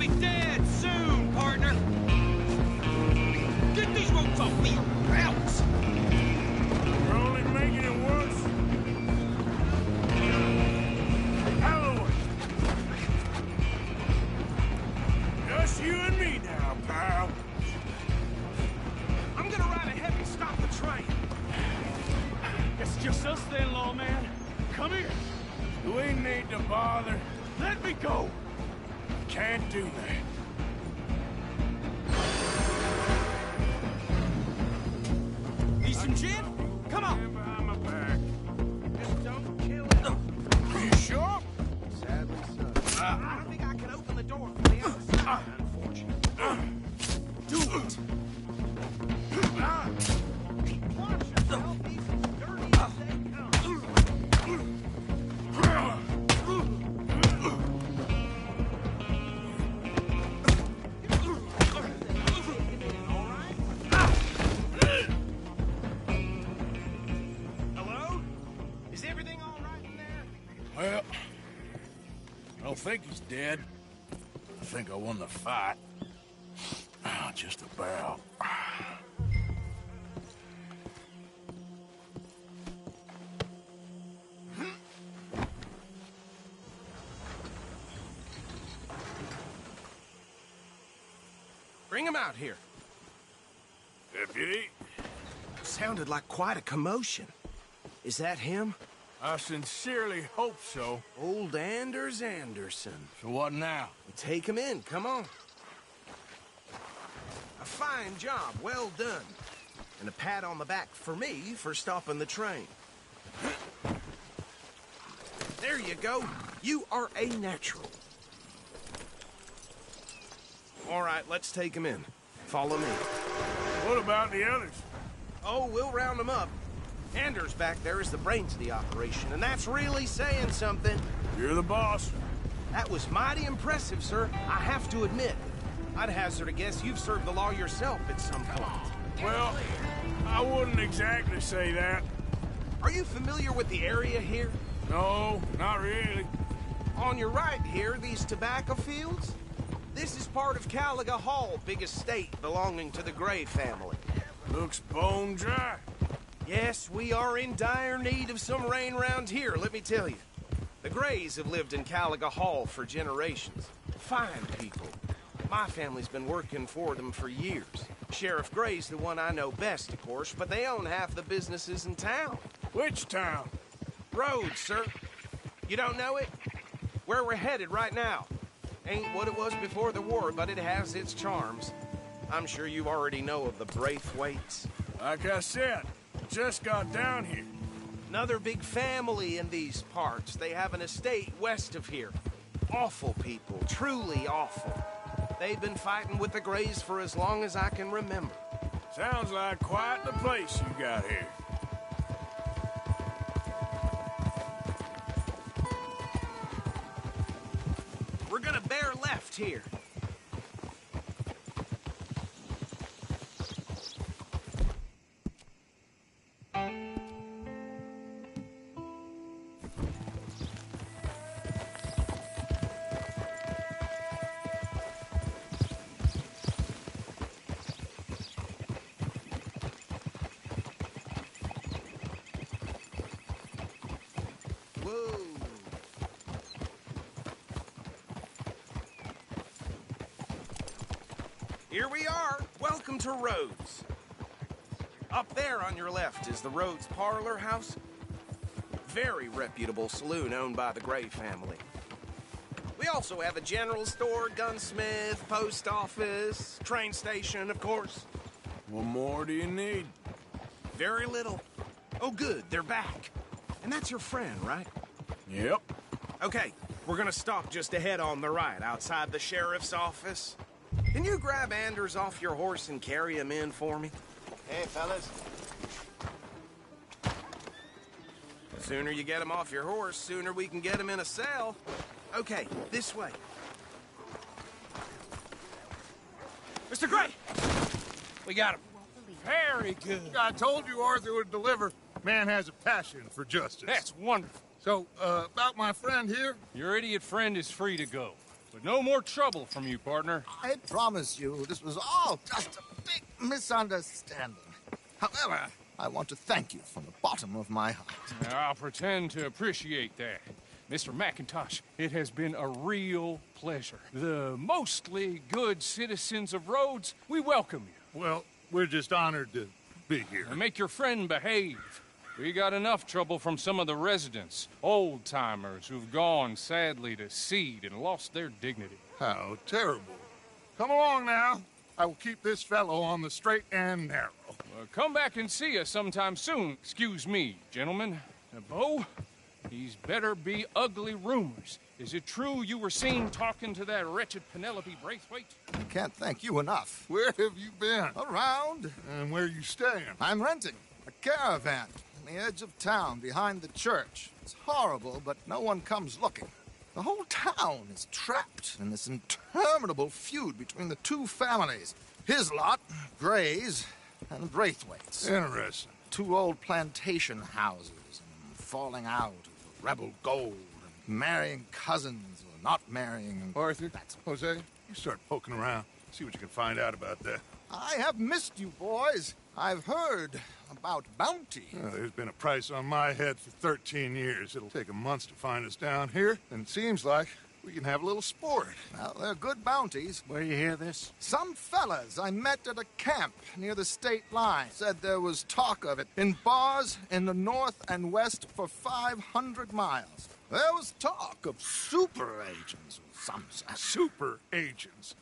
be dead soon, partner. Get these ropes off me, or else. You're only making it worse. Halloween. Just you and me now, pal. I'm gonna ride ahead and stop the train. It's just us then, lawman. Come here. We need to bother. Let me go. Can't do that. Need some gin? Come on. Stand behind my back. Just don't kill him. Are you sure? Sadly so. I don't think I can open the door from the outside, unfortunately. Do it. Watch yourself. He's as dirty as they come. Hello? Is everything all right in there? Well, I don't think he's dead. I think I won the fight. Just about. Bring him out here. Deputy, Sounded like quite a commotion. Is that him? I sincerely hope so. Old Anders Anderson. So what now? Take him in, come on. A fine job, well done. And a pat on the back for me for stopping the train. There you go. You are a natural. All right, let's take him in. Follow me. What about the others? Oh, we'll round them up. Anders back there is the brains of the operation, and that's really saying something. You're the boss. That was mighty impressive, sir. I have to admit. I'd hazard a guess you've served the law yourself at some point. Well, I wouldn't exactly say that. Are you familiar with the area here? No, not really. On your right here, these tobacco fields? This is part of Caliga Hall, big estate belonging to the Gray family. Looks bone dry. Yes, we are in dire need of some rain round here, let me tell you. The Grays have lived in Caliga Hall for generations. Fine people. My family's been working for them for years. Sheriff Gray's the one I know best, of course, but they own half the businesses in town. Which town? Rhodes, sir. You don't know it? Where we're headed right now. Ain't what it was before the war, but it has its charms. I'm sure you already know of the Braithwaites. Like I said, just got down here. Another big family in these parts. They have an estate west of here. Awful people, truly awful. They've been fighting with the Grays for as long as I can remember. Sounds like quite the place you got here. We're gonna bear left here. Whoa. Here we are. Welcome to Rhodes. Up there on your left is the Rhodes Parlor House. Very reputable saloon owned by the Gray family. We also have a general store, gunsmith, post office, train station, of course. What more do you need? Very little. Oh, good, they're back. And that's your friend, right? Yep. Okay, we're gonna stop just ahead on the right, outside the sheriff's office. Can you grab Anders off your horse and carry him in for me? Hey, fellas. The sooner you get him off your horse, sooner we can get him in a cell. Okay, this way. Mr. Gray! We got him. Very good. I told you Arthur would deliver. Man has a passion for justice. That's wonderful. So, about my friend here? Your idiot friend is free to go. But no more trouble from you, partner. I promise you, this was all just a big misunderstanding. However, I want to thank you from the bottom of my heart. I'll pretend to appreciate that. Mr. McIntosh, it has been a real pleasure. The mostly good citizens of Rhodes, we welcome you. Well, we're just honored to be here. And make your friend behave. We got enough trouble from some of the residents, old-timers who've gone, sadly, to seed and lost their dignity. How terrible. Come along now. I will keep this fellow on the straight and narrow. Come back and see us sometime soon. Excuse me, gentlemen. Bo, these better be ugly rumors. Is it true you were seen talking to that wretched Penelope Braithwaite? I can't thank you enough. Where have you been? Around. And where are you staying? I'm renting a caravan on the edge of town behind the church. It's horrible, but no one comes looking. The whole town is trapped in this interminable feud between the two families. His lot, Gray's, and Braithwaite's. Interesting. Two old plantation houses and falling out of rebel gold and marrying cousins or not marrying. Arthur, that's Jose, you start poking around. See what you can find out about that. I have missed you, boys. I've heard about bounty. There's been a price on my head for 13 years. It'll take a month to find us down here, and it seems like we can have a little sport. Well, they're good bounties. Where you hear this? Some fellas I met at a camp near the state line said there was talk of it in bars in the north and west for 500 miles. There was talk of super agents or some such. Super agents?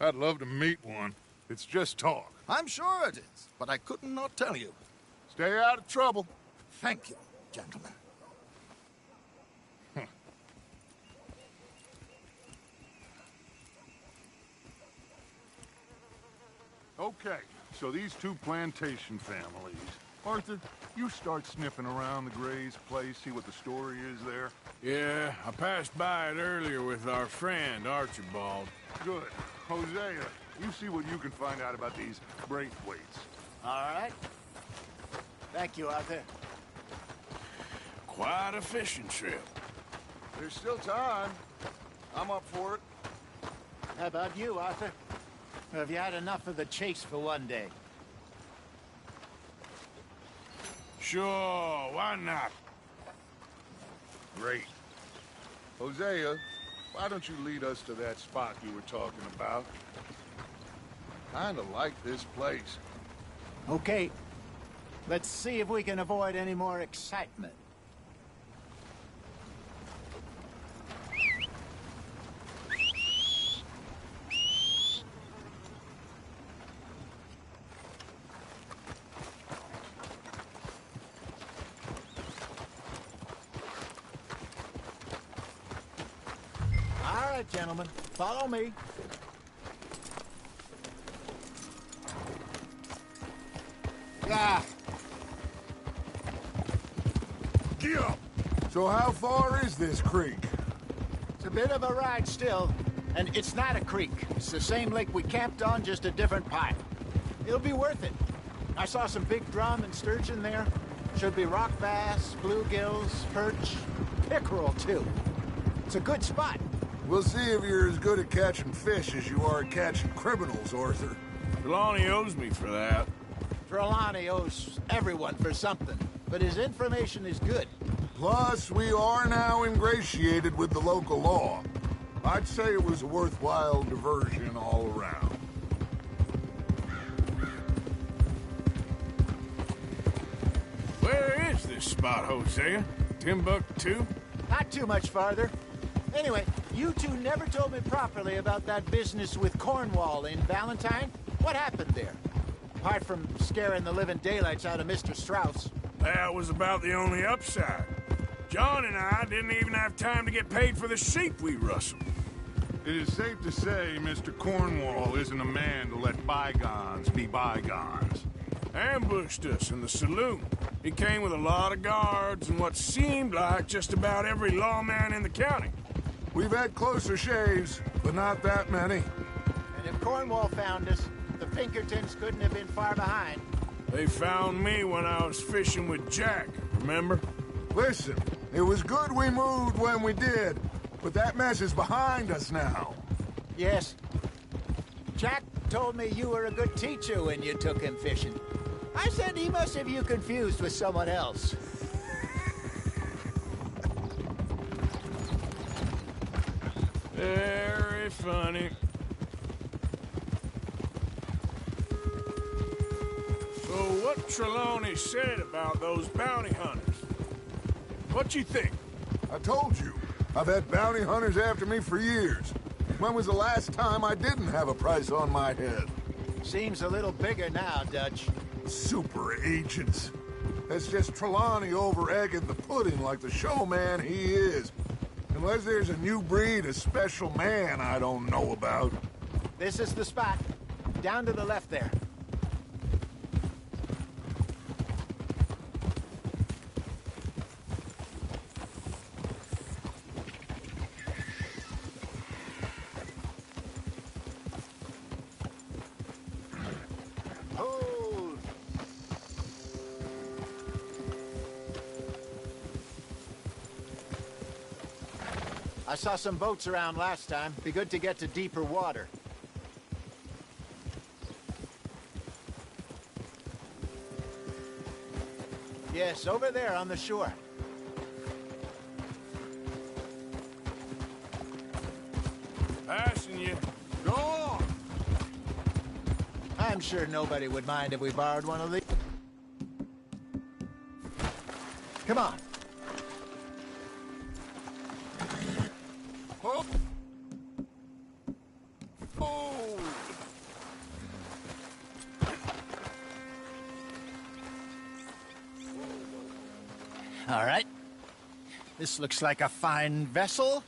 I'd love to meet one. It's just talk. I'm sure it is, but I couldn't not tell you. Stay out of trouble. Thank you, gentlemen. Okay, so these two plantation families. Arthur, you start sniffing around the Gray's place, see what the story is there. Yeah, I passed by it earlier with our friend, Archibald. Good. Hosea, you see what you can find out about these Braithwaites. All right. Thank you, Arthur. Quite a fishing trip. There's still time. I'm up for it. How about you, Arthur? Or have you had enough of the chase for one day? Sure, why not? Great. Hosea, why don't you lead us to that spot you were talking about? Kinda like this place. Okay. Let's see if we can avoid any more excitement. All right, gentlemen, follow me. Yeah. Get up! So how far is this creek? It's a bit of a ride still, and it's not a creek. It's the same lake we camped on, just a different pipe. It'll be worth it. I saw some big drum and sturgeon there. Should be rock bass, bluegills, perch, pickerel too. It's a good spot. We'll see if you're as good at catching fish as you are at catching criminals, Arthur. Trelawney owes me for that. Trelawney owes everyone for something, but his information is good. Plus, we are now ingratiated with the local law. I'd say it was a worthwhile diversion all around. Where is this spot, Hosea? Timbuktu? Not too much farther. Anyway, you two never told me properly about that business with Cornwall in Valentine. What happened there? Apart from scaring the living daylights out of Mr. Strauss. That was about the only upside. John and I didn't even have time to get paid for the sheep we rustled. It is safe to say Mr. Cornwall isn't a man to let bygones be bygones. Ambushed us in the saloon. He came with a lot of guards and what seemed like just about every lawman in the county. We've had closer shaves, but not that many. And if Cornwall found us, the Pinkertons couldn't have been far behind. They found me when I was fishing with Jack, remember? Listen, it was good we moved when we did, But that mess is behind us now. Yes. Jack told me you were a good teacher when you took him fishing. I said he must have you confused with someone else. Very funny. So what Trelawney said about those bounty hunters? What you think? I told you. I've had bounty hunters after me for years. When was the last time I didn't have a price on my head? Seems a little bigger now, Dutch. Super agents. That's just Trelawney over-egging the pudding like the showman he is. Unless there's a new breed of special man I don't know about. This is the spot. Down to the left there. Hold. I saw some boats around last time. Be good to get to deeper water. Yes, over there on the shore. Passing you. Go on. I'm sure nobody would mind if we borrowed one of these. Come on. Oh. Oh. All right. This looks like a fine vessel.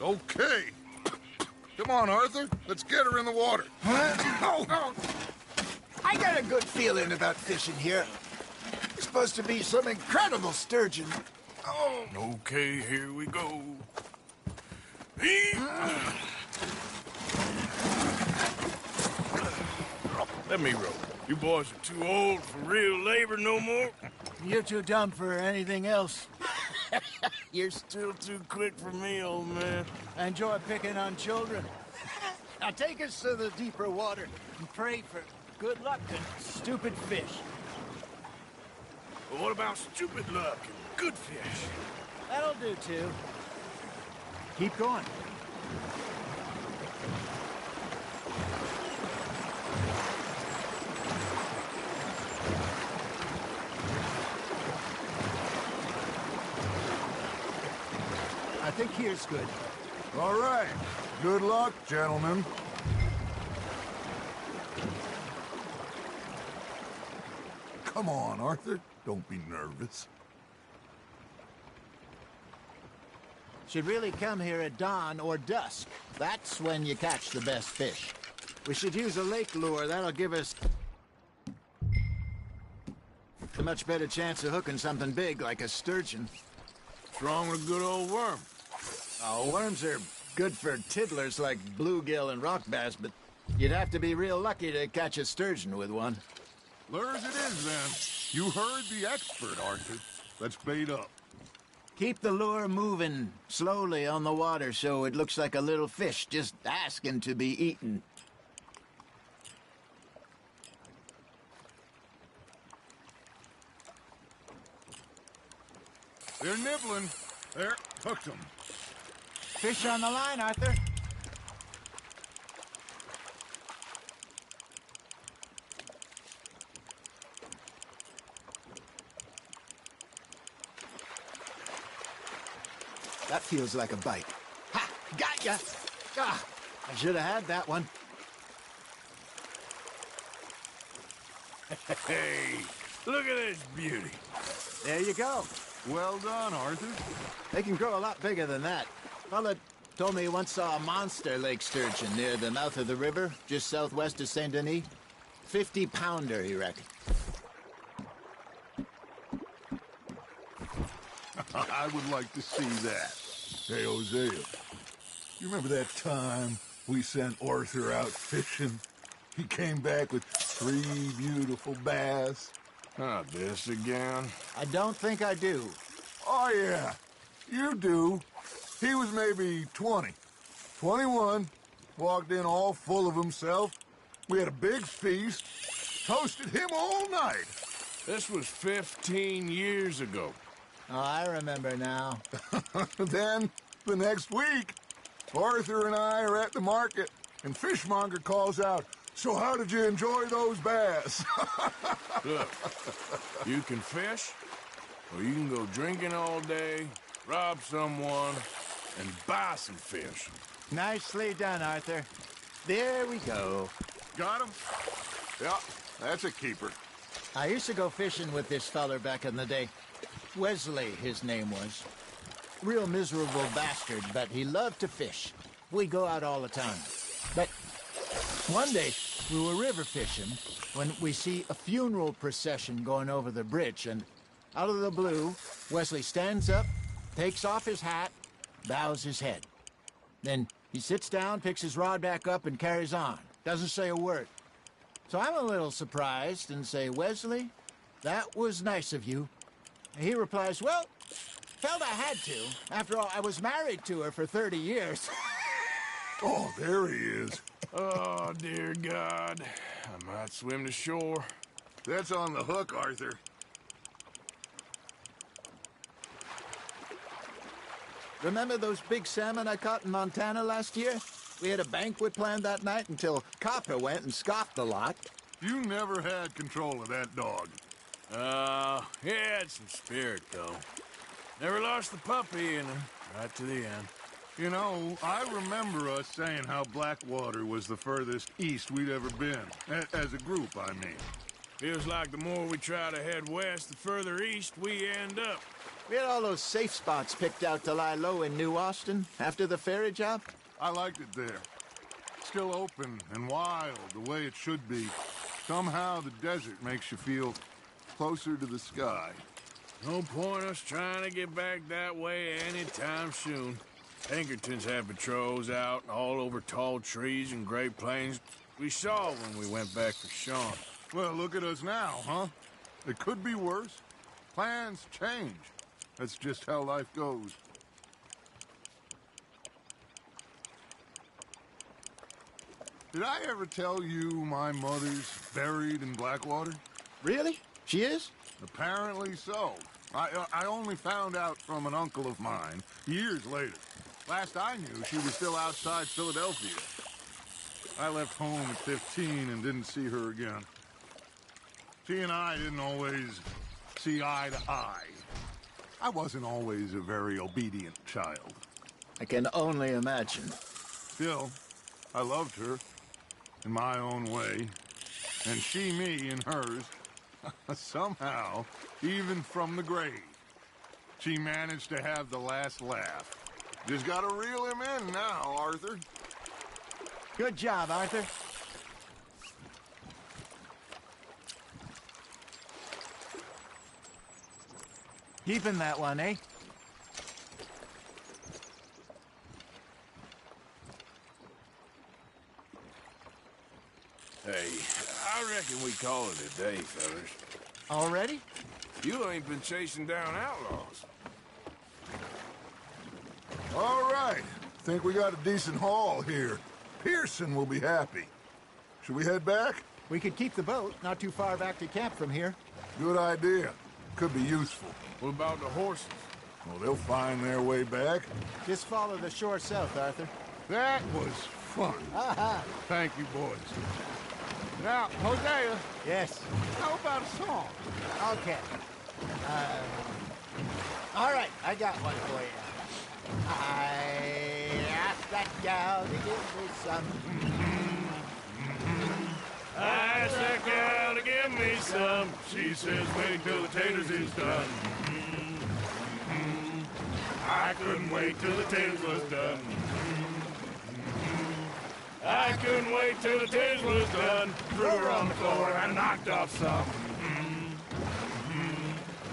Okay. Come on, Arthur. Let's get her in the water. I got a good feeling about fishing here. It's supposed to be some incredible sturgeon. Oh. Okay, here we go. Let me row. You boys are too old for real labor no more. You're too dumb for anything else. You're still too quick for me, old man. I enjoy picking on children. Now take us to the deeper water and pray for good luck and stupid fish. But what about stupid luck and good fish? That'll do, too. Keep going. I think here's good. All right. Good luck, gentlemen. Come on, Arthur. Don't be nervous. Should really come here at dawn or dusk. That's when you catch the best fish. We should use a lake lure. That'll give us a much better chance of hooking something big like a sturgeon. What's wrong with a good old worm? Oh, worms are good for tiddlers like bluegill and rock bass, but you'd have to be real lucky to catch a sturgeon with one. Lures it is, then. You heard the expert, Arthur. Let's bait up. Keep the lure moving slowly on the water so it looks like a little fish just asking to be eaten. They're nibbling. There, hooked them. Fish on the line, Arthur. That feels like a bite. Ha! Got ya! Ah, I should have had that one. Hey, look at this beauty. There you go. Well done, Arthur. They can grow a lot bigger than that. Fella told me he once saw a monster lake sturgeon near the mouth of the river, just southwest of Saint Denis. 50-pounder, he reckoned. I would like to see that. Hey, Hosea, you remember that time we sent Arthur out fishing? He came back with 3 beautiful bass. Not this again. I don't think I do. Oh, yeah, you do. He was maybe 20. 21, walked in all full of himself. We had a big feast, toasted him all night. This was 15 years ago. Oh, I remember now. Then, the next week, Arthur and I are at the market, and Fishmonger calls out, "So how did you enjoy those bass?" Look, you can fish, or you can go drinking all day, rob someone, and buy some fish. Nicely done, Arthur. There we go. Got him? Yeah, that's a keeper. I used to go fishing with this feller back in the day. Wesley, his name was. Real miserable bastard, but he loved to fish. We go out all the time. But one day, we were river fishing when we see a funeral procession going over the bridge, and out of the blue, Wesley stands up, takes off his hat, bows his head. Then he sits down, picks his rod back up, and carries on. Doesn't say a word. So I'm a little surprised and say, "Wesley, that was nice of you." And he replies, "Well, felt I had to. After all, I was married to her for 30 years. Oh, there he is. Oh, dear God. I might swim to shore. That's on the hook, Arthur. Remember those big salmon I caught in Montana last year? We had a banquet planned that night until Copper went and scoffed a lot. You never had control of that dog. He had some spirit, though. Never lost the puppy in him, right to the end. You know, I remember us saying how Blackwater was the furthest east we'd ever been. As a group, I mean. Feels like the more we try to head west, the further east we end up. We had all those safe spots picked out to lie low in New Austin after the ferry job. I liked it there. Still open and wild, the way it should be. Somehow the desert makes you feel closer to the sky. No point us trying to get back that way anytime soon. Pinkertons had patrols out all over tall trees and Great Plains. We saw when we went back for Sean. Well, look at us now, huh? It could be worse. Plans change. That's just how life goes. Did I ever tell you my mother's buried in Blackwater? Really? She is? Apparently so. I only found out from an uncle of mine years later. Last I knew, she was still outside Philadelphia. I left home at 15 and didn't see her again. She and I didn't always see eye to eye. I wasn't always a very obedient child. I can only imagine. Still, I loved her in my own way, and she me in hers. Somehow, even from the grave, she managed to have the last laugh. Just gotta reel him in now, Arthur. Good job, Arthur. Keeping that one, eh? Hey, I reckon we call it a day, fellas. Already? You ain't been chasing down outlaws. All right. Think we got a decent haul here. Pearson will be happy. Should we head back? We could keep the boat not too far back to camp from here. Good idea. Could be useful. What about the horses? Well, they'll find their way back. Just follow the shore south, Arthur. That was fun. Thank you, boys. Now, Hosea, Yes. how about a song? Okay. All right, I got one for you. I asked that gal to give me some. I asked that gal to give me some. She says wait till the taters is done. I couldn't wait till the taters was done. I couldn't wait till the taters was done. Threw her on the floor and knocked off some.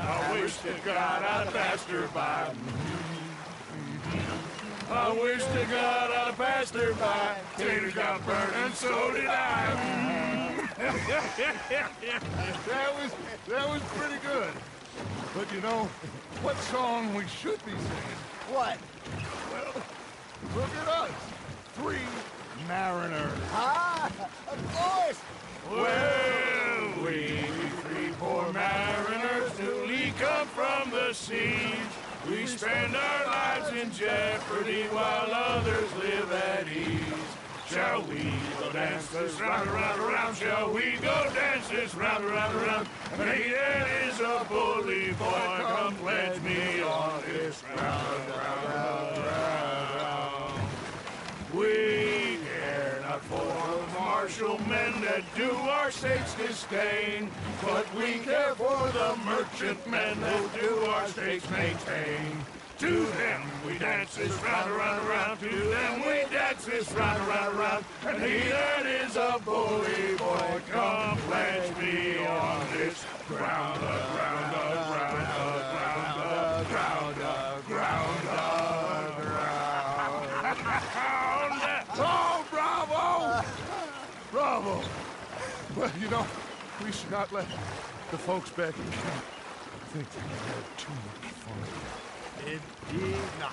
I wish to God I'd passed her by. I wish to God I'd passed her by. Taters got burned and so did I. That was pretty good. But you know, what song we should be singing? What? Well, Look at us. 3 mariners. Ah, of course! Well, we three poor mariners newly come from the siege. We spend our lives in jeopardy while others live at ease. Shall we go dance this round, around, around? Shall we go dance this round, around, around? And he that is a bully boy, come pledge me on this round, round, round. We care not for the martial men that do our states disdain, but we care for the merchant men who do our states maintain. To them we dance this round, around, around. To them we dance this round, around, around. And he that is a bully boy, come pledge me on this ground, ground, ground, ground, ground, ground, ground. Oh, bravo! Bravo! Well, you know, we should not let the folks back in camp think that we had too much fun. Indeed not.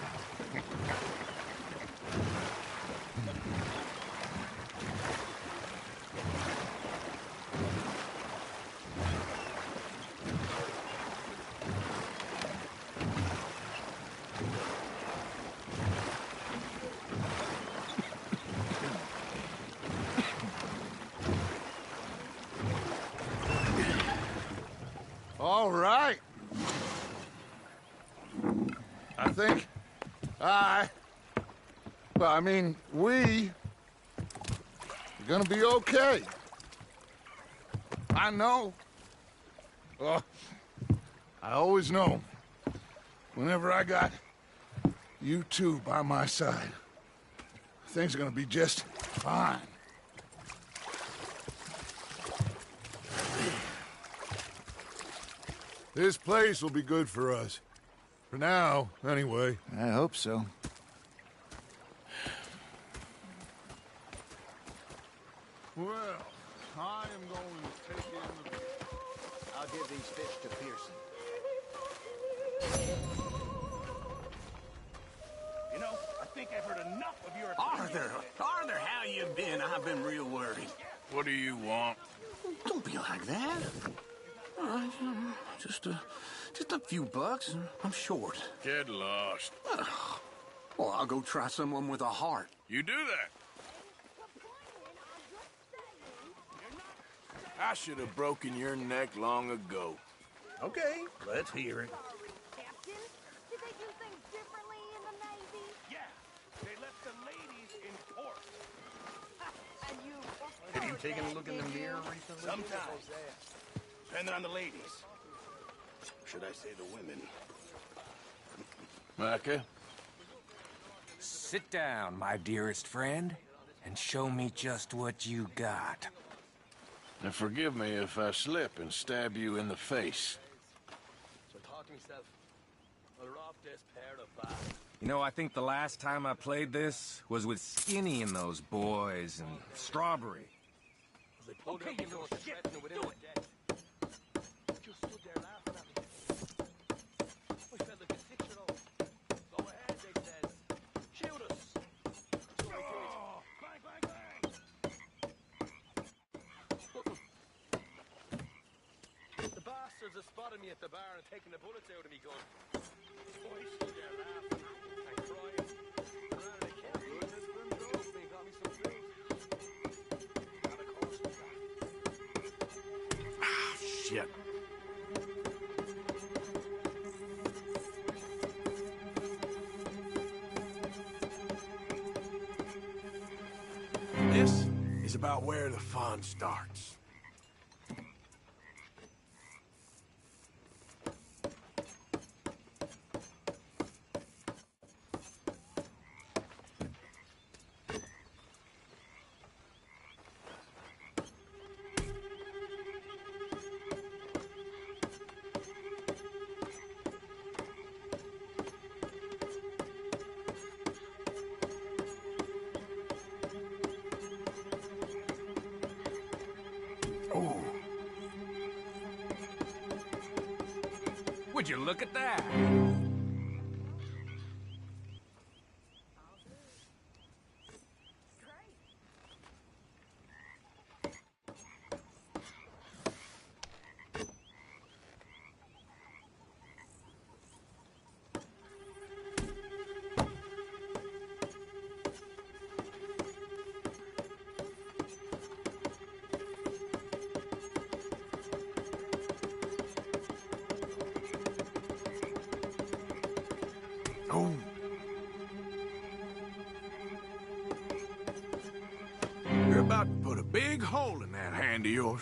All right. I think we are gonna be okay. I know. I always know. Whenever I got you two by my side, things are gonna be just fine. This place will be good for us. For now, anyway. I hope so. Well, I am going to take in the... I'll give these fish to Pearson. You know, I think I've heard enough of your... Arthur, how you been? I've been real worried. What do you want? Don't be like that. All right, just a few bucks, and I'm short. Get lost. Well, I'll go try someone with a heart. You do that. I should have broken your neck long ago. Okay, let's hear it. Captain, did they do things differently in the Navy? Yeah, they left the ladies in port. And you... Have you taken a look in the mirror recently? Sometimes. Depending on the ladies. Should I say the women? Micah? Sit down, my dearest friend, and show me just what you got. And forgive me if I slip and stab you in the face. So I thought to myself, I'll rob this pair of bastards. You know, I think the last time I played this was with Skinny and those boys and Strawberry. As I pulled out my sword, threatening within my death. Just stood there laughing at me. I felt like a 6-year-old. Go ahead, they says. Shoot us. So I did. Bang, bang, bang! The bastards have spotted me at the bar and taken the bullets out of me gun. So I stood there laughing and crying. And rather they killed me, they drove me and got me some food. And of course we got Shit. This is about where the fun starts. Would you look at that? big hole in that hand of yours.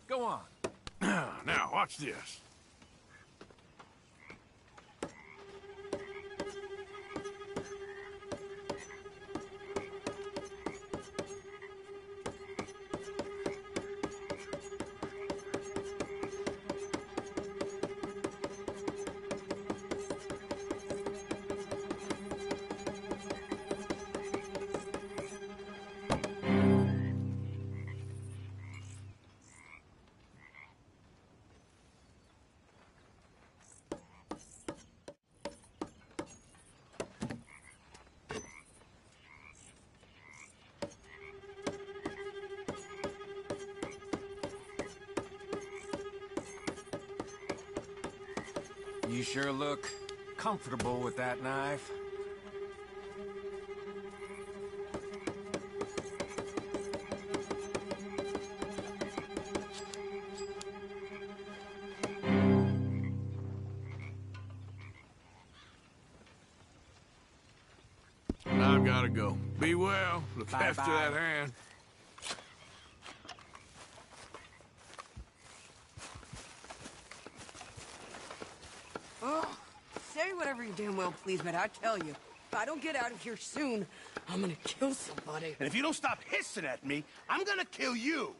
Go on. Now, watch this. You sure look comfortable with that knife. I've gotta go. Be well. Look Bye-bye. after that hand. Oh, say whatever you damn well please, but I tell you, if I don't get out of here soon, I'm gonna kill somebody. And if you don't stop hissing at me, I'm gonna kill you.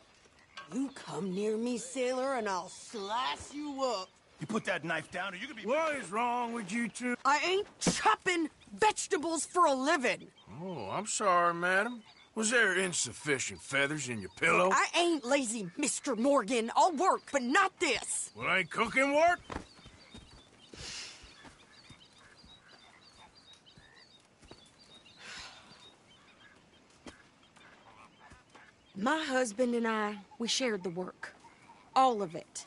You come near me, sailor, and I'll slice you up. You put that knife down or you're gonna be... What is wrong with you two? I ain't chopping vegetables for a living. Oh, I'm sorry, madam. Was there insufficient feathers in your pillow? I ain't lazy, Mr. Morgan. I'll work, but not this. Well, ain't cooking work? My husband and I, we shared the work. All of it.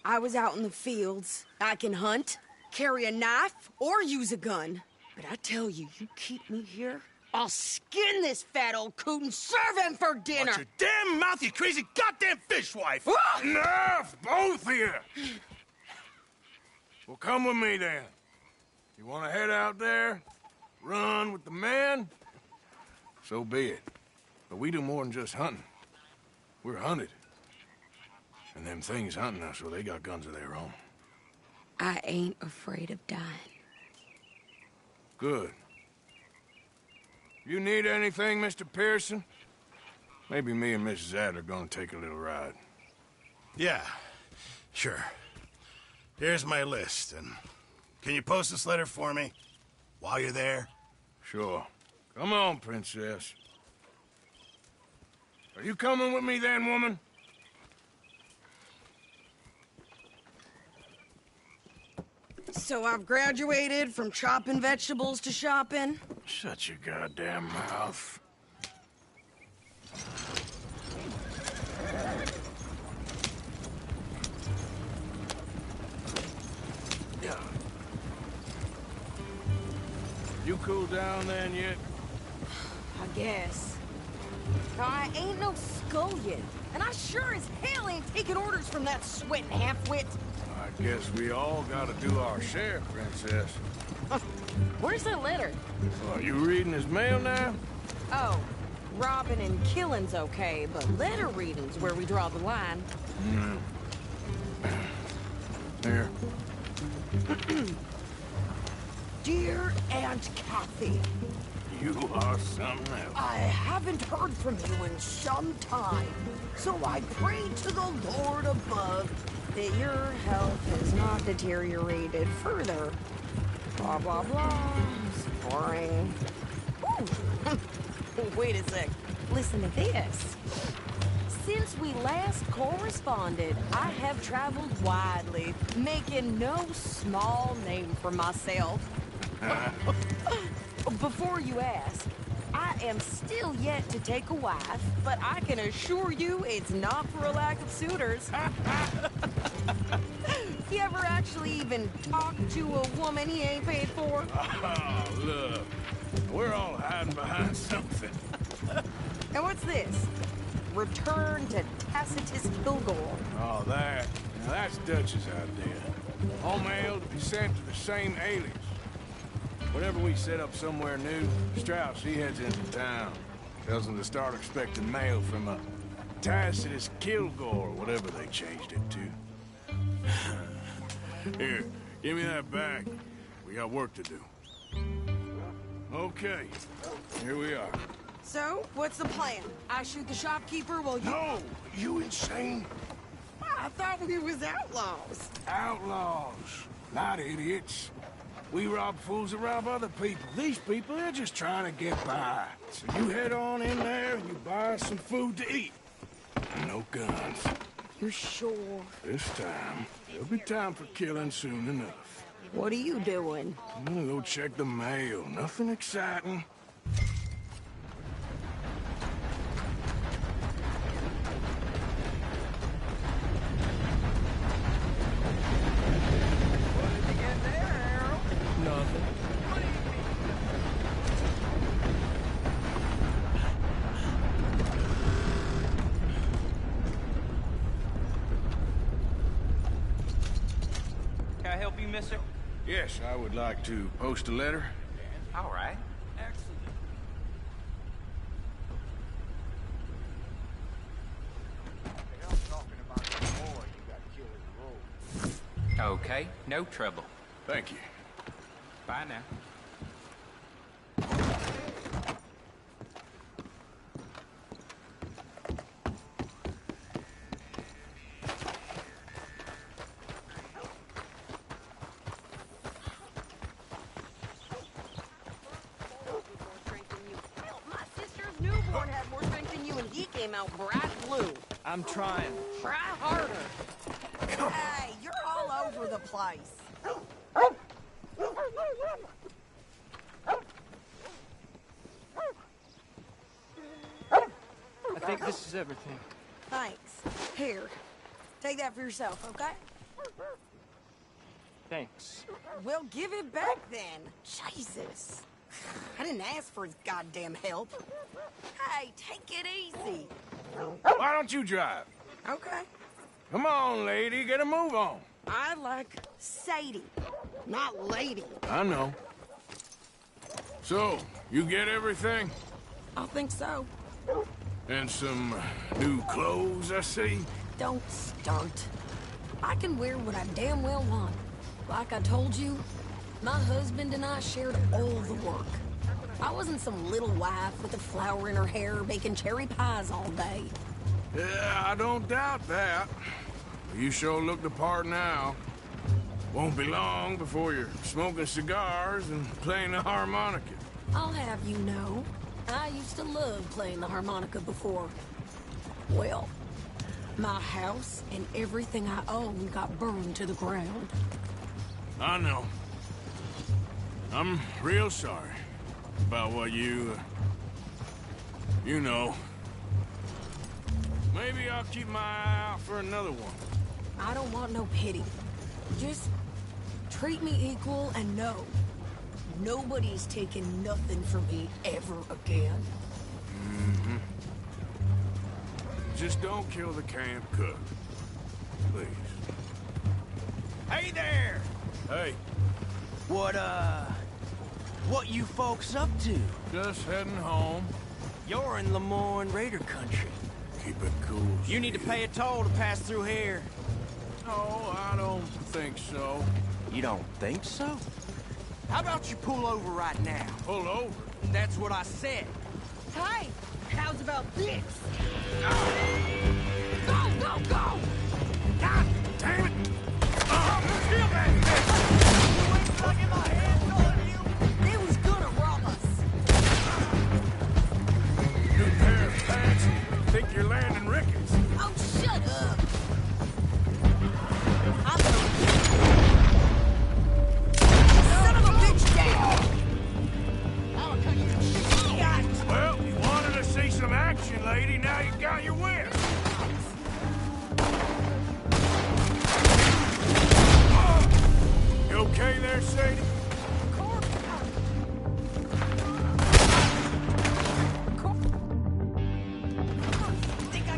I was out in the fields. I can hunt, carry a knife, or use a gun. But I tell you, you keep me here, I'll skin this fat old coot and serve him for dinner. Watch your damn mouth, you crazy goddamn fishwife! Enough, both of you! Well, come with me, then. You want to head out there, run with the men? So be it. But we do more than just hunting. We're hunted. And them things hunting us, well, they got guns of their own. I ain't afraid of dying. Good. You need anything, Mr. Pearson? Maybe me and Mrs. Adler gonna take a little ride. Yeah, sure. Here's my list, and can you post this letter for me while you're there? Sure. Come on, Princess. Are you coming with me then, woman? So I've graduated from chopping vegetables to shopping. Shut your goddamn mouth. Yeah. You cooled down then yet? I guess. Now, I ain't no scullion, and I sure as hell ain't taking orders from that sweating half-wit. I guess we all gotta do our share, Princess. Where's that letter? Are you reading his mail now? Oh, robbing and killing's okay, but letter reading's where we draw the line. Here. Dear Aunt Kathy, You are something else. I haven't heard from you in some time, so I pray to the Lord above that your health has not deteriorated further. Blah, blah, blah. It's boring. Ooh. Wait a sec. Listen to this. Since we last corresponded, I have traveled widely, making no small name for myself. Before you ask, I am still yet to take a wife, but I can assure you it's not for a lack of suitors. You ever actually even talk to a woman he ain't paid for? Oh, look. We're all hiding behind something. And what's this? return to Tacitus Kilgore. Oh, that. Now, that's Dutch's idea. All mail to be sent to the same alias. Whenever we set up somewhere new, Strauss, he heads into town. Tells them to start expecting mail from a Tacitus Kilgore, or whatever they changed it to. Here, give me that back. We got work to do. Okay, here we are. So, what's the plan? I shoot the shopkeeper while you... No! You insane? I thought we was outlaws. Outlaws, not idiots. We rob fools that rob other people. These people, they're just trying to get by. So you head on in there and you buy us some food to eat. No guns. You're sure? This time, there'll be time for killing soon enough. What are you doing? I'm gonna go check the mail. Nothing exciting. Can I help you, mister? Yes, I would like to post a letter. All right. Excellent. Okay, no trouble. Thank you. Bye now. My sister's newborn had more strength than you and he came out bright blue. I'm trying. Try harder. Hey, you're all over the place. I think this is everything. Thanks. Here, take that for yourself, okay? Thanks. Well, give it back then. Jesus. I didn't ask for his goddamn help. Hey, take it easy. Why don't you drive? Okay. Come on, lady, get a move on. I like Sadie, not lady. I know. So, you get everything? I think so. And some new clothes, I see? Don't start. I can wear what I damn well want. Like I told you, my husband and I shared all the work. I wasn't some little wife with a flower in her hair baking cherry pies all day. Yeah, I don't doubt that. You sure look the part now. Won't be long before you're smoking cigars and playing the harmonica. I'll have you know, I used to love playing the harmonica before. Well, my house and everything I own got burned to the ground. I know. I'm real sorry about what you know. Maybe I'll keep my eye out for another one. I don't want no pity. Just treat me equal and know nobody's taking nothing from me ever again. Mm-hmm. Just don't kill the camp cook. Please. Hey there! Hey. What you folks up to? Just heading home. You're in Lemoyne Raider country. Keep it cool. You need to pay a toll to pass through here. No, I don't think so. You don't think so? How about you pull over right now? Pull over? That's what I said. Hey, how's about this? Go, go, go! God damn it! Kill that They was gonna rob us. New pair of pants. Think you're landing Ricketts. Oh, shut up. Son of a bitch down. I'll cut you shit. Well, you wanted to see some action, lady. Now you got your wish. You okay there, Sadie? Think I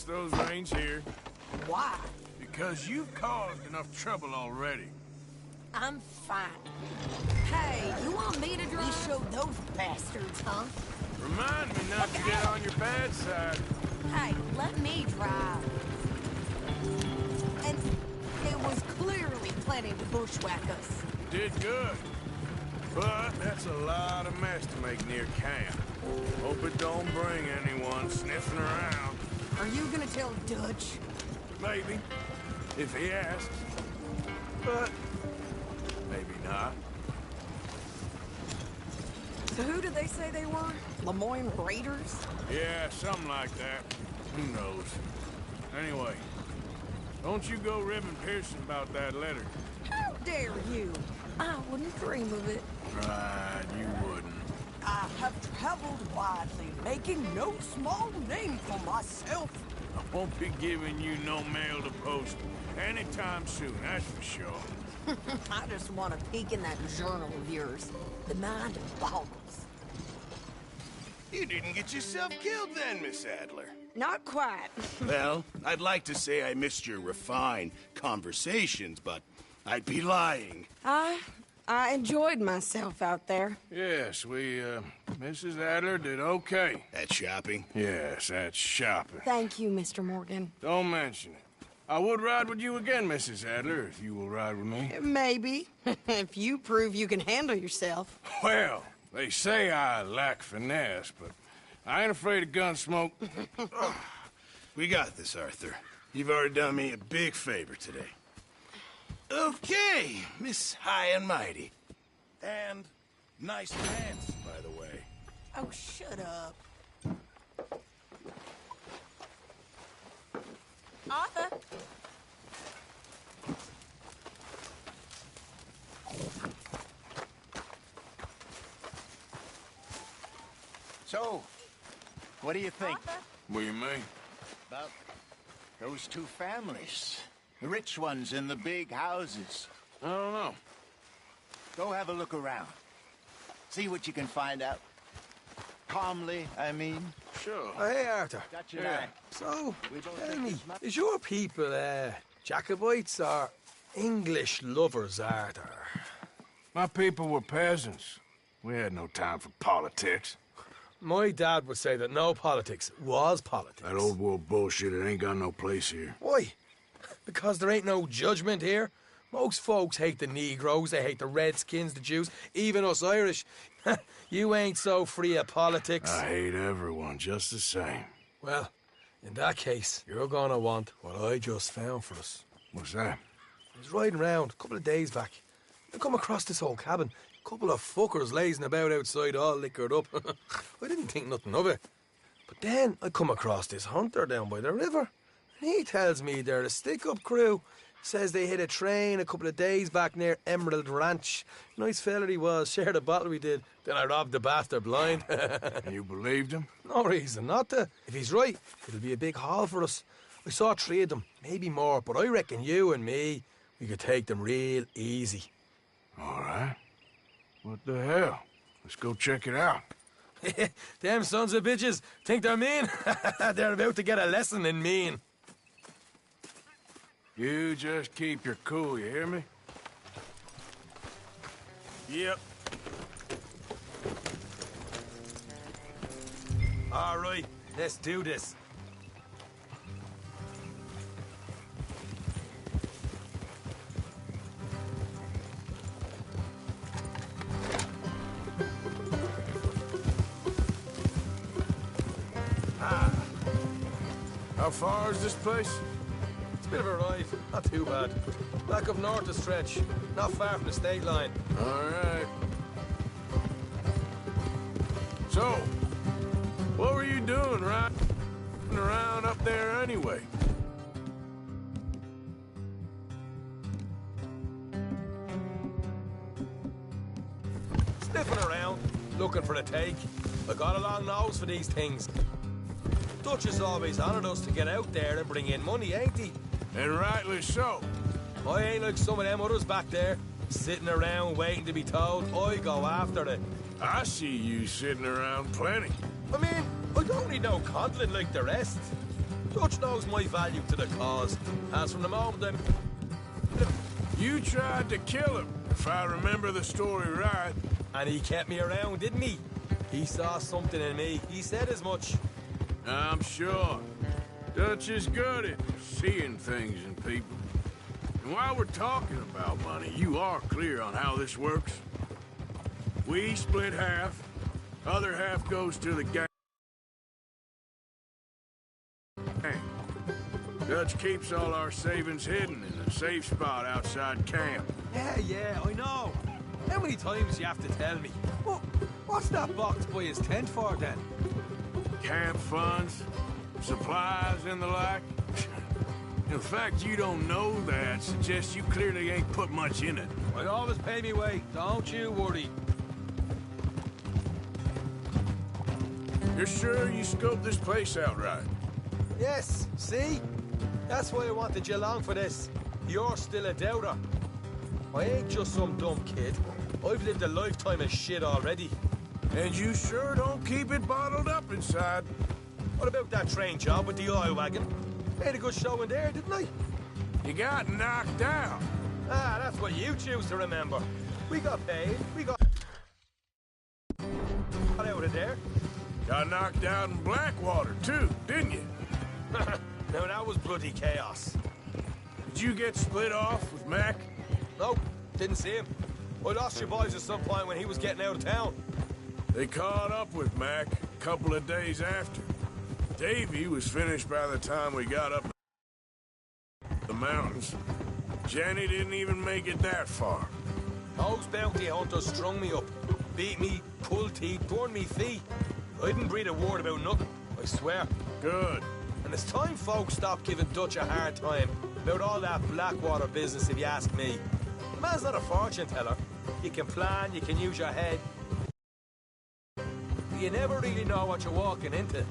fix those reins here. Why? Because you've caused enough trouble already. I'm fine. Hey, you want me to drive? You showed those bastards, huh? Remind me not to get on your bad side. Hey, let me drive. And it was clearly planning to bushwhack us. Did good. But that's a lot of mess to make near camp. Hope it don't bring anyone sniffing around. Are you gonna tell Dutch? Maybe. If he asks. But maybe not. So who did they say they were? Lemoyne Raiders? Yeah, something like that. Who knows? Anyway, don't you go ribbing Pearson about that letter. How dare you? I wouldn't dream of it. Right, you wouldn't. I have traveled widely, making no small name for myself. I won't be giving you no mail to post anytime soon, that's for sure. I just want to peek in that journal of yours. The mind boggles. You didn't get yourself killed then, Miss Adler. Not quite. Well, I'd like to say I missed your refined conversations, but I'd be lying. I enjoyed myself out there. Yes, Mrs. Adler did okay. At shopping? Yes, that's shopping. Thank you, Mr. Morgan. Don't mention it. I would ride with you again, Mrs. Adler, if you will ride with me. Maybe. If you prove you can handle yourself. Well, they say I lack finesse, but I ain't afraid of gun smoke. We got this, Arthur. You've already done me a big favor today. Okay, Miss High and Mighty. And nice pants, by the way. Oh, shut up. Arthur? So, what do you think? What do you mean? About those two families. The rich ones in the big houses. I don't know. Go have a look around. See what you can find out. Calmly, I mean. Sure. Oh, hey, Arthur. Dutch and I. So, We both tell think me, this much- is your people, Jacobites or English lovers, Arthur? My people were peasants. We had no time for politics. My dad would say that no politics was politics. That old world bullshit, it ain't got no place here. Why? Because there ain't no judgment here. Most folks hate the Negroes, they hate the Redskins, the Jews, even us Irish. You ain't so free of politics. I hate everyone just the same. Well, in that case, you're gonna want what I just found for us. What's that? I was riding around a couple of days back. I come across this old cabin. A couple of fuckers lazing about outside all liquored up. I didn't think nothing of it. But then I come across this hunter down by the river. And he tells me they're a stick-up crew. Says they hit a train a couple of days back near Emerald Ranch. Nice fella he was, shared a bottle we did. Then I robbed the bastard blind. You believed him? No reason not to. If he's right, it'll be a big haul for us. I saw 3 of them, maybe more, but I reckon you and me, we could take them real easy. All right. What the hell? Let's go check it out. Them sons of bitches think they're mean. They're about to get a lesson in mean. You just keep your cool, you hear me? Yep. All right, let's do this. How far is this place? It's a bit of a ride, not too bad. Back up north a stretch, not far from the state line. All right. So, what were you doing riding around up there anyway? Sniffing around, looking for a take. I got a long nose for these things. Dutch has always honoured us to get out there and bring in money, ain't he? And rightly so. I ain't like some of them others back there, sitting around waiting to be told. I go after it. I see you sitting around plenty. I mean, I don't need no coddling like the rest. Dutch knows my value to the cause. As from the moment I'm... You tried to kill him, if I remember the story right. And he kept me around, didn't he? He saw something in me. He said as much. I'm sure. Dutch is good at seeing things in people. And while we're talking about money, you are clear on how this works? We split half, other half goes to the gang. Dutch keeps all our savings hidden in a safe spot outside camp. Yeah, I know. How many times do you have to tell me? What's that box by his tent for, then? Camp funds, supplies, and the like. The fact you don't know that suggests you clearly ain't put much in it. I always pay me way. Don't you worry. You're sure you scoped this place out right? Yes, see? That's why I wanted you along for this. You're still a doubter. I ain't just some dumb kid. I've lived a lifetime of shit already. And you sure don't keep it bottled up inside. What about that train job with the oil wagon? Made a good show in there, didn't I? You got knocked out. Ah, that's what you choose to remember. We got paid. We got out of there. Got knocked out in Blackwater, too, didn't you? Now, that was bloody chaos. Did you get split off with Mac? Nope, didn't see him. I lost your boys at some point when he was getting out of town. They caught up with Mac a couple of days after. Davy was finished by the time we got up the mountains. Jenny didn't even make it that far. Those bounty hunters strung me up. Beat me, pulled teeth, torn me feet. I didn't breathe a word about nothing, I swear. Good. And it's time folks stopped giving Dutch a hard time about all that Blackwater business, if you ask me. The man's not a fortune teller. You can plan, you can use your head. But you never really know what you're walking into.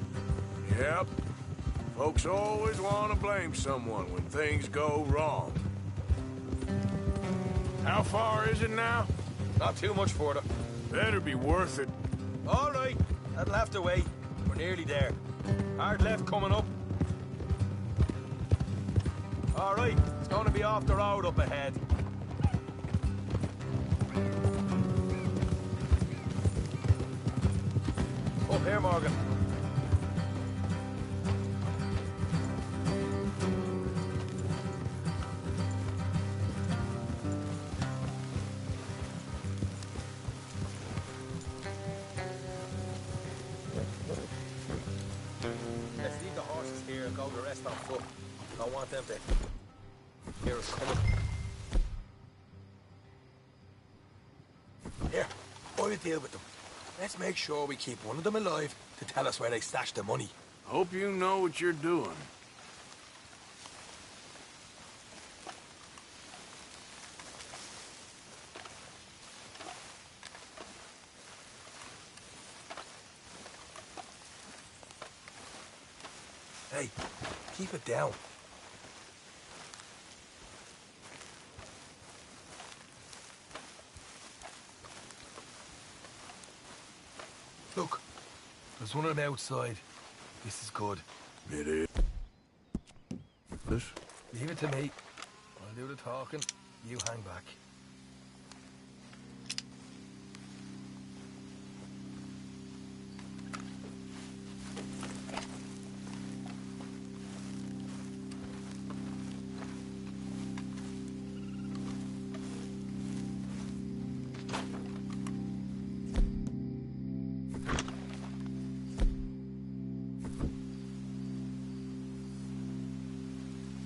Yep. Folks always want to blame someone when things go wrong. How far is it now? Not too much further. Better be worth it. All right, that'll have to wait. We're nearly there. Hard left coming up. All right, it's going to be off the road up ahead. Up here, Morgan. Let's leave the horses here and go the rest on foot. I want them to hear us coming. Here, I'll deal with them. Let's make sure we keep one of them alive to tell us where they stashed the money. Hope you know what you're doing. Hey, keep it down. Look, there's one of them outside. This is good. It is. This? Leave it to me. I'll do the talking. You hang back.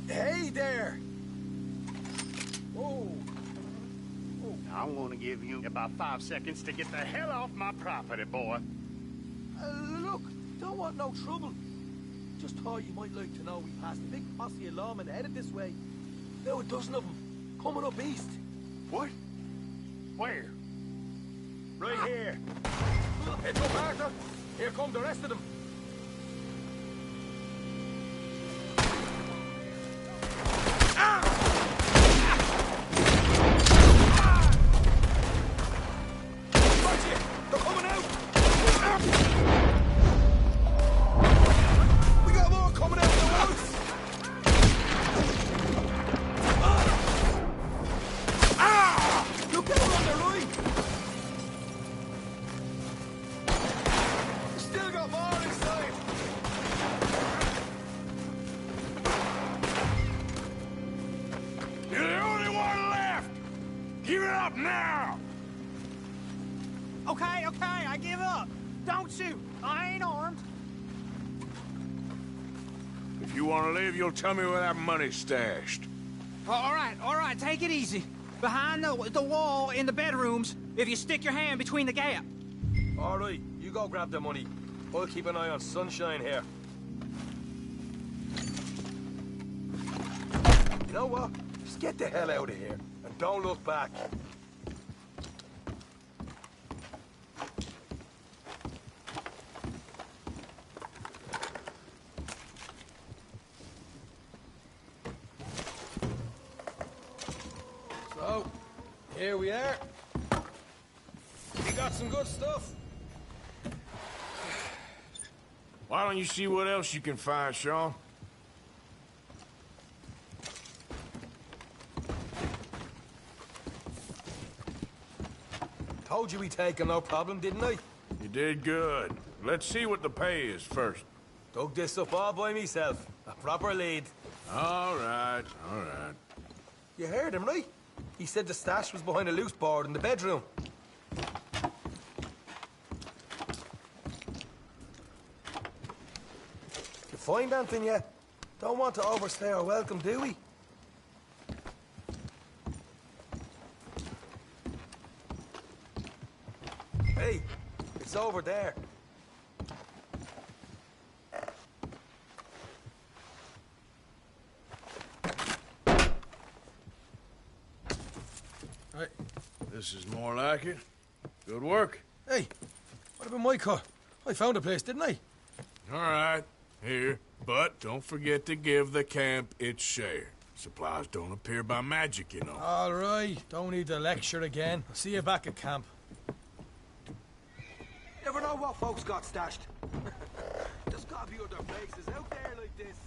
Hey there! Oh. I'm gonna give you about 5 seconds to get the hell off my property, boy. Look, don't want no trouble. Just thought you might like to know we passed a big posse of lawmen headed this way. Now a dozen of them, coming up east. What? Where? Right here. Heads up, Arthur. Here come the rest of them. We got more coming out of the woods! Stop now! Okay, I give up. Don't shoot. I ain't armed. If you want to leave, you'll tell me where that money's stashed. All right, take it easy. Behind the wall in the bedrooms, if you stick your hand between the gap. All right, you go grab the money. I'll keep an eye on Sunshine here. You know what? Just get the hell out of here, and don't look back. So, here we are. You got some good stuff. Why don't you see what else you can find, Sean? Told you we'd take him, no problem, didn't I? You did good. Let's see what the pay is first. Dug this up all by myself. A proper lead. All right, all right. You heard him, right? He said the stash was behind a loose board in the bedroom. You find anything yet? Don't want to overstay our welcome, do we? Hey, it's over there. Right. This is more like it. Good work. Hey, what about my car? I found a place, didn't I? All right, here. But don't forget to give the camp its share. Supplies don't appear by magic, you know. All right, don't need to lecture again. I'll see you back at camp. Never know what folks got stashed. There's gotta be other places out there like this.